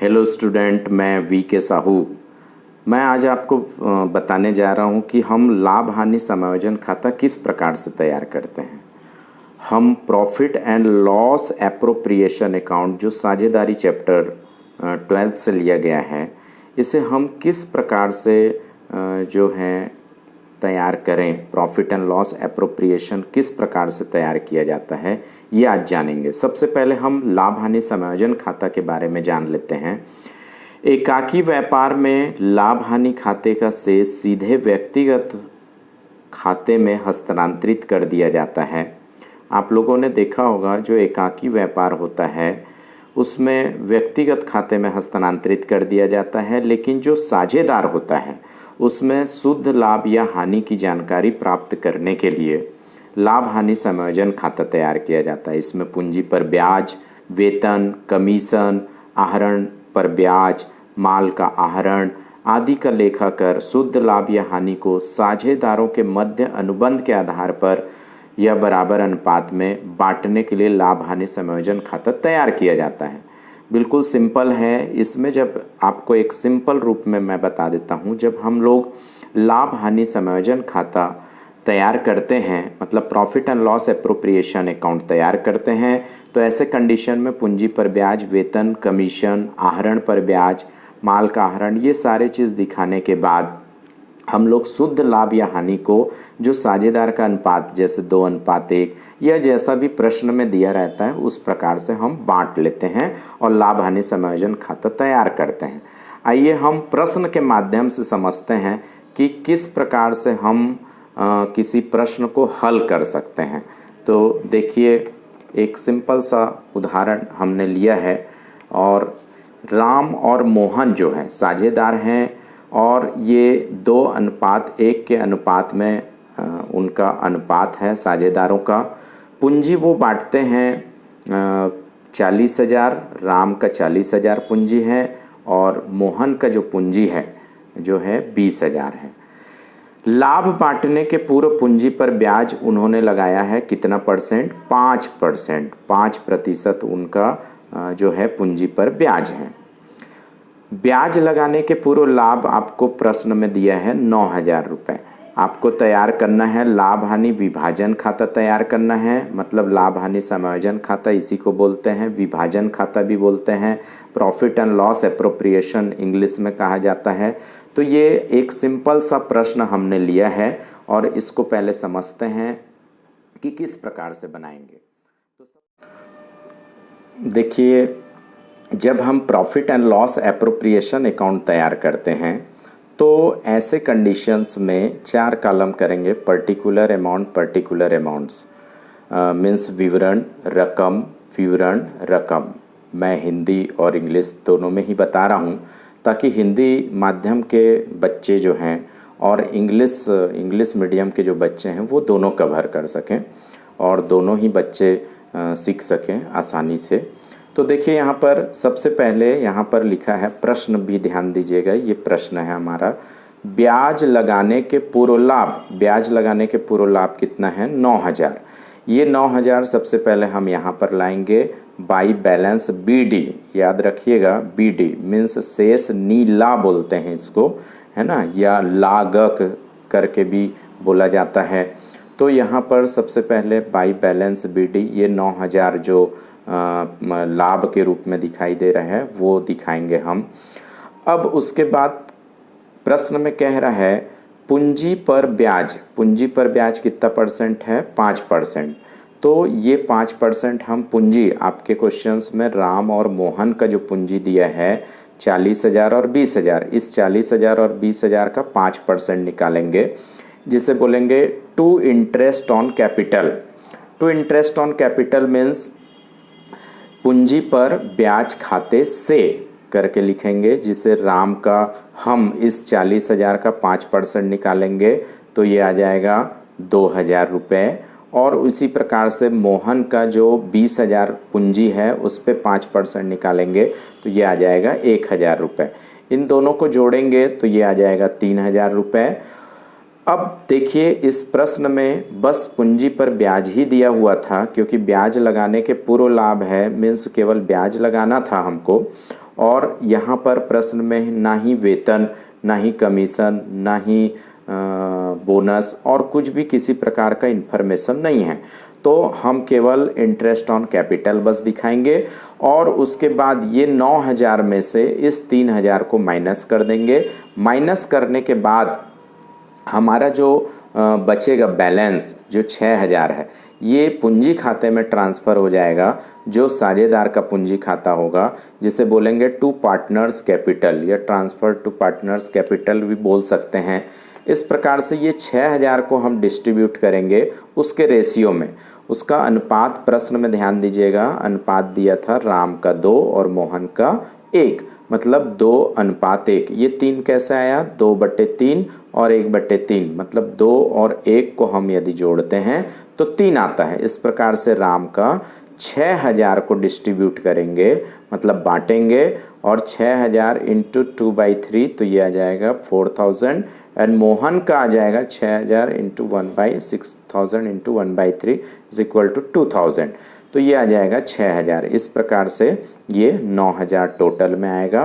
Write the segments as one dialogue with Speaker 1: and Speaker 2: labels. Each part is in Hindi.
Speaker 1: हेलो स्टूडेंट, मैं वी के साहू। मैं आज आपको बताने जा रहा हूँ कि हम लाभ हानि समायोजन खाता किस प्रकार से तैयार करते हैं। हम profit and loss appropriation account जो साझेदारी चैप्टर 12th से लिया गया है, इसे हम किस प्रकार से जो है तैयार करें। प्रॉफिट एंड लॉस एप्रोप्रिएशन किस प्रकार से तैयार किया जाता है, ये आज जानेंगे। सबसे पहले हम लाभ हानि समायोजन खाता के बारे में जान लेते हैं। एकाकी व्यापार में लाभ हानि खाते का शेष सीधे व्यक्तिगत खाते में हस्तांतरित कर दिया जाता है। आप लोगों ने देखा होगा, जो एकाकी व्यापार होता है उसमें व्यक्तिगत खाते में हस्तांतरित कर दिया जाता है, लेकिन जो साझेदार होता है उसमें शुद्ध लाभ या हानि की जानकारी प्राप्त करने के लिए लाभ हानि समायोजन खाता तैयार किया जाता है। इसमें पूंजी पर ब्याज, वेतन, कमीशन, आहरण पर ब्याज, माल का आहरण आदि का लेखा कर शुद्ध लाभ या हानि को साझेदारों के मध्य अनुबंध के आधार पर या बराबर अनुपात में बांटने के लिए लाभ हानि समायोजन खाता तैयार किया जाता है। बिल्कुल सिंपल है। इसमें जब आपको एक सिंपल रूप में मैं बता देता हूँ, जब हम लोग लाभ हानि समायोजन खाता तैयार करते हैं, मतलब profit and loss appropriation account तैयार करते हैं, तो ऐसे कंडीशन में पूंजी पर ब्याज, वेतन, कमीशन, आहरण पर ब्याज, माल का आहरण, ये सारे चीज़ दिखाने के बाद हम लोग शुद्ध लाभ या हानि को जो साझेदार का अनुपात जैसे 2:1 या जैसा भी प्रश्न में दिया रहता है उस प्रकार से हम बांट लेते हैं और लाभ हानि समायोजन खाता तैयार करते हैं। आइए हम प्रश्न के माध्यम से समझते हैं कि किस प्रकार से हम किसी प्रश्न को हल कर सकते हैं। तो देखिए, एक सिंपल सा उदाहरण हमने लिया है और राम और मोहन जो है साझेदार हैं और ये 2:1 के अनुपात में उनका अनुपात है साझेदारों का। पूंजी वो बांटते हैं 40,000, राम का 40,000 पूंजी है और मोहन का जो पूंजी है जो है 20,000 है। लाभ बांटने के पूर्व पूंजी पर ब्याज उन्होंने लगाया है कितना परसेंट? 5%। 5% उनका जो है पूंजी पर ब्याज है। ब्याज लगाने के पूर्व लाभ आपको प्रश्न में दिया है 9,000 रुपये। आपको तैयार करना है लाभ हानि विभाजन खाता तैयार करना है, मतलब लाभ हानि समायोजन खाता इसी को बोलते हैं, विभाजन खाता भी बोलते हैं, profit and loss appropriation English में कहा जाता है। तो ये एक सिंपल सा प्रश्न हमने लिया है और इसको पहले समझते हैं कि किस प्रकार से बनाएंगे। तो देखिए, जब हम profit and loss appropriation account तैयार करते हैं तो ऐसे कंडीशंस में 4 कॉलम करेंगे। Particular amount, particular amounts means विवरण, रकम, विवरण, रकम। मैं हिंदी और इंग्लिश दोनों में ही बता रहा हूँ ताकि हिंदी माध्यम के बच्चे जो हैं और इंग्लिश मीडियम के जो बच्चे हैं वो दोनों कवर कर सकें और दोनों ही बच्चे सीख सकें आसानी से। तो देखिए, यहाँ पर सबसे पहले यहाँ पर लिखा है, प्रश्न भी ध्यान दीजिएगा, ये प्रश्न है हमारा। ब्याज लगाने के पूर्व लाभ, ब्याज लगाने के पूर्व लाभ कितना है? 9,000। ये 9,000 सबसे पहले हम यहाँ पर लाएंगे बाई बैलेंस BD। याद रखिएगा, BD मीन्स शेष नीला बोलते हैं इसको, है ना, या लागक करके भी बोला जाता है। तो यहाँ पर सबसे पहले बाई बैलेंस BD ये 9,000 जो लाभ के रूप में दिखाई दे रहा है वो दिखाएंगे हम। अब उसके बाद प्रश्न में कह रहा है पूंजी पर ब्याज, पूंजी पर ब्याज कितना परसेंट है? 5%। तो ये 5% हम पूंजी, आपके क्वेश्चंस में राम और मोहन का जो पूंजी दिया है 40,000 और 20,000, इस 40,000 और 20,000 का 5% निकालेंगे, जिसे बोलेंगे to interest on capital. To interest on capital means पूंजी पर ब्याज खाते से करके लिखेंगे, जिसे राम का हम इस 40,000 का 5% निकालेंगे तो ये आ जाएगा 2,000 रुपये, और उसी प्रकार से मोहन का जो 20,000 पूंजी है उस पे 5% निकालेंगे तो ये आ जाएगा 1,000 रुपये। इन दोनों को जोड़ेंगे तो ये आ जाएगा 3,000 रुपये। अब देखिए, इस प्रश्न में बस पूंजी पर ब्याज ही दिया हुआ था, क्योंकि ब्याज लगाने के पूर्व लाभ है मीन्स केवल ब्याज लगाना था हमको, और यहाँ पर प्रश्न में ना ही वेतन, ना ही कमीशन, ना ही बोनस और कुछ भी किसी प्रकार का इन्फॉर्मेशन नहीं है। तो हम केवल इंटरेस्ट ऑन कैपिटल बस दिखाएंगे और उसके बाद ये 9,000 में से इस 3,000 को माइनस कर देंगे। माइनस करने के बाद हमारा जो बचेगा बैलेंस जो 6,000 है, ये पूंजी खाते में ट्रांसफ़र हो जाएगा, जो साझेदार का पूंजी खाता होगा, जिसे बोलेंगे टू पार्टनर्स कैपिटल या ट्रांसफ़र टू पार्टनर्स कैपिटल भी बोल सकते हैं। इस प्रकार से ये 6,000 को हम डिस्ट्रीब्यूट करेंगे उसके रेशियो में। उसका अनुपात प्रश्न में ध्यान दीजिएगा, अनुपात दिया था राम का 2 और मोहन का 1, मतलब 2:1। ये 3 कैसे आया, 2/3 और 1/3, मतलब 2 और 1 को हम यदि जोड़ते हैं तो 3 आता है। इस प्रकार से राम का 6,000 को डिस्ट्रीब्यूट करेंगे, मतलब बांटेंगे, और 6,000 इंटू 2/3 तो ये आ जाएगा 4,000, एंड मोहन का आ जाएगा 6,000 into 1/6,000 into 1/3 is equal to 2,000, तो ये आ जाएगा 6,000। इस प्रकार से ये 9,000 टोटल में आएगा।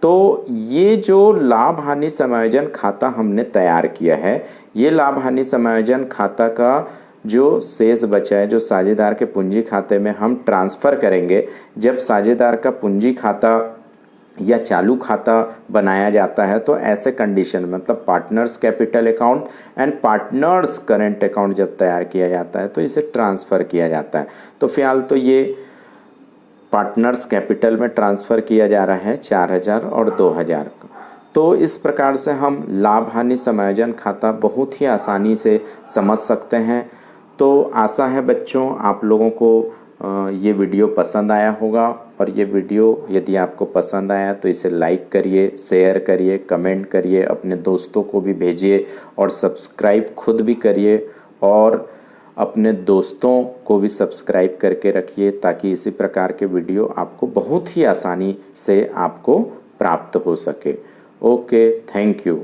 Speaker 1: तो ये जो लाभ हानि समायोजन खाता हमने तैयार किया है, ये लाभ हानि समायोजन खाता का जो शेष बचा है, जो साझेदार के पूंजी खाते में हम ट्रांसफ़र करेंगे। जब साझेदार का पूंजी खाता या चालू खाता बनाया जाता है तो ऐसे कंडीशन में, मतलब partners capital account and partners current account जब तैयार किया जाता है तो इसे ट्रांसफ़र किया जाता है। तो फिलहाल तो ये पार्टनर्स कैपिटल में ट्रांसफ़र किया जा रहा है 4,000 और 2,000 का। तो इस प्रकार से हम लाभ हानि समायोजन खाता बहुत ही आसानी से समझ सकते हैं। तो आशा है बच्चों आप लोगों को ये वीडियो पसंद आया होगा, और ये वीडियो यदि आपको पसंद आया तो इसे लाइक करिए, शेयर करिए, कमेंट करिए, अपने दोस्तों को भी भेजिए और सब्सक्राइब खुद भी करिए और अपने दोस्तों को भी सब्सक्राइब करके रखिए, ताकि इसी प्रकार के वीडियो आपको बहुत ही आसानी से आपको प्राप्त हो सके। Okay, thank you.